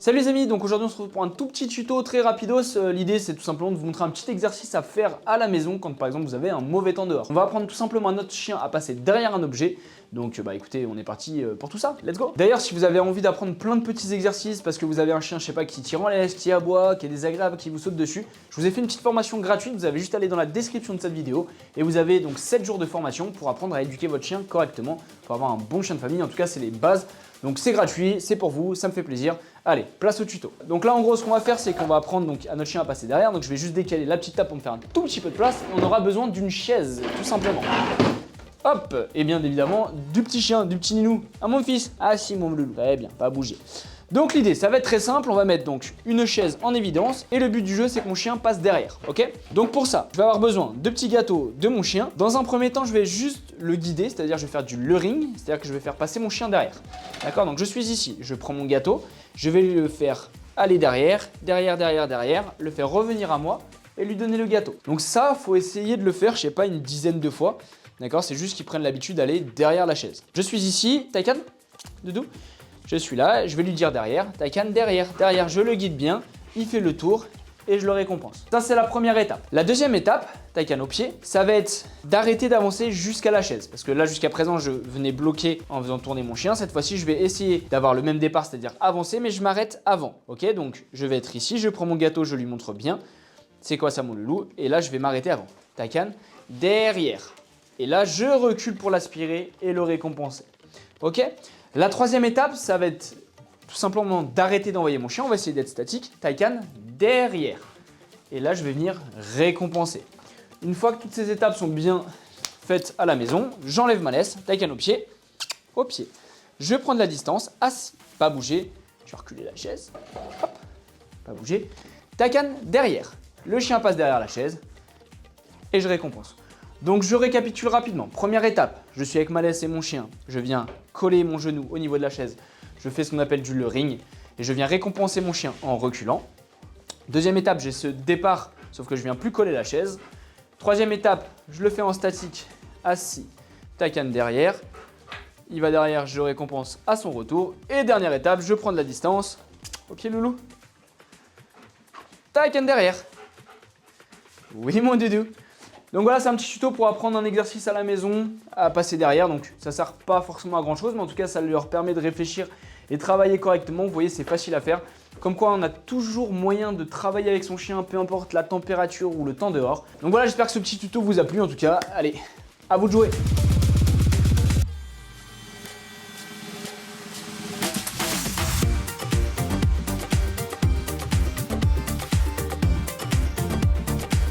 Salut les amis, donc aujourd'hui on se retrouve pour un tout petit tuto très rapidos. L'idée c'est tout simplement de vous montrer un petit exercice à faire à la maison quand par exemple vous avez un mauvais temps dehors. On va apprendre tout simplement à notre chien à passer derrière un objet. Donc écoutez, on est parti pour tout ça, let's go. D'ailleurs si vous avez envie d'apprendre plein de petits exercices parce que vous avez un chien, je sais pas, qui tire en laisse, qui aboie, qui est désagréable, qui vous saute dessus, je vous ai fait une petite formation gratuite, vous avez juste à aller dans la description de cette vidéo et vous avez donc 7 jours de formation pour apprendre à éduquer votre chien correctement, pour avoir un bon chien de famille, en tout cas c'est les bases. Donc c'est gratuit, c'est pour vous, ça me fait plaisir. Allez, place au tuto. Donc là en gros ce qu'on va faire c'est qu'on va apprendre donc, à notre chien à passer derrière. Donc je vais juste décaler la petite table pour me faire un tout petit peu de place. Et on aura besoin d'une chaise, tout simplement. Hop, et bien évidemment du petit chien, du petit ninou. Ah mon fils, ah si mon loulou, très bien, pas bouger. Donc l'idée, ça va être très simple, on va mettre donc une chaise en évidence et le but du jeu c'est que mon chien passe derrière, ok? Donc pour ça, je vais avoir besoin de petits gâteaux de mon chien. Dans un premier temps, je vais juste le guider, c'est-à-dire je vais faire du luring, c'est-à-dire que je vais faire passer mon chien derrière. D'accord? Donc je suis ici, je prends mon gâteau, je vais le faire aller derrière, le faire revenir à moi et lui donner le gâteau. Donc ça, faut essayer de le faire, je sais pas, une dizaine de fois. D'accord? C'est juste qu'ils prennent l'habitude d'aller derrière la chaise. Je suis ici, Taycan, Doudou. Je suis là, je vais lui dire derrière, Taycan derrière, je le guide bien, il fait le tour et je le récompense. Ça c'est la première étape. La deuxième étape, Taycan au pied, ça va être d'arrêter d'avancer jusqu'à la chaise. Parce que là jusqu'à présent je venais bloquer en faisant tourner mon chien. Cette fois-ci je vais essayer d'avoir le même départ, c'est-à-dire avancer, mais je m'arrête avant. Ok, donc je vais être ici, je prends mon gâteau, je lui montre bien. C'est quoi ça mon loulou? Et là je vais m'arrêter avant. Taycan derrière. Et là je recule pour l'aspirer et le récompenser. Ok? La troisième étape, ça va être tout simplement d'arrêter d'envoyer mon chien. On va essayer d'être statique. Taycan derrière. Et là, je vais venir récompenser. Une fois que toutes ces étapes sont bien faites à la maison, j'enlève ma laisse. Taycan au pied. Au pied. Je prends de la distance. Assis. Pas bouger. Je vais reculer la chaise. Hop. Pas bouger. Taycan derrière. Le chien passe derrière la chaise. Et je récompense. Donc je récapitule rapidement. Première étape, je suis avec ma laisse et mon chien. Je viens coller mon genou au niveau de la chaise. Je fais ce qu'on appelle du luring et je viens récompenser mon chien en reculant. Deuxième étape, j'ai ce départ, sauf que je viens plus coller la chaise. Troisième étape, je le fais en statique, assis, Taycan derrière. Il va derrière, je le récompense à son retour. Et dernière étape, je prends de la distance. Au pied loulou. Taycan derrière. Oui mon doudou. Donc voilà, c'est un petit tuto pour apprendre un exercice à la maison, à passer derrière. Donc ça ne sert pas forcément à grand chose, mais en tout cas ça leur permet de réfléchir et travailler correctement. Vous voyez, c'est facile à faire. Comme quoi on a toujours moyen de travailler avec son chien, peu importe la température ou le temps dehors. Donc voilà, j'espère que ce petit tuto vous a plu en tout cas. Allez, à vous de jouer.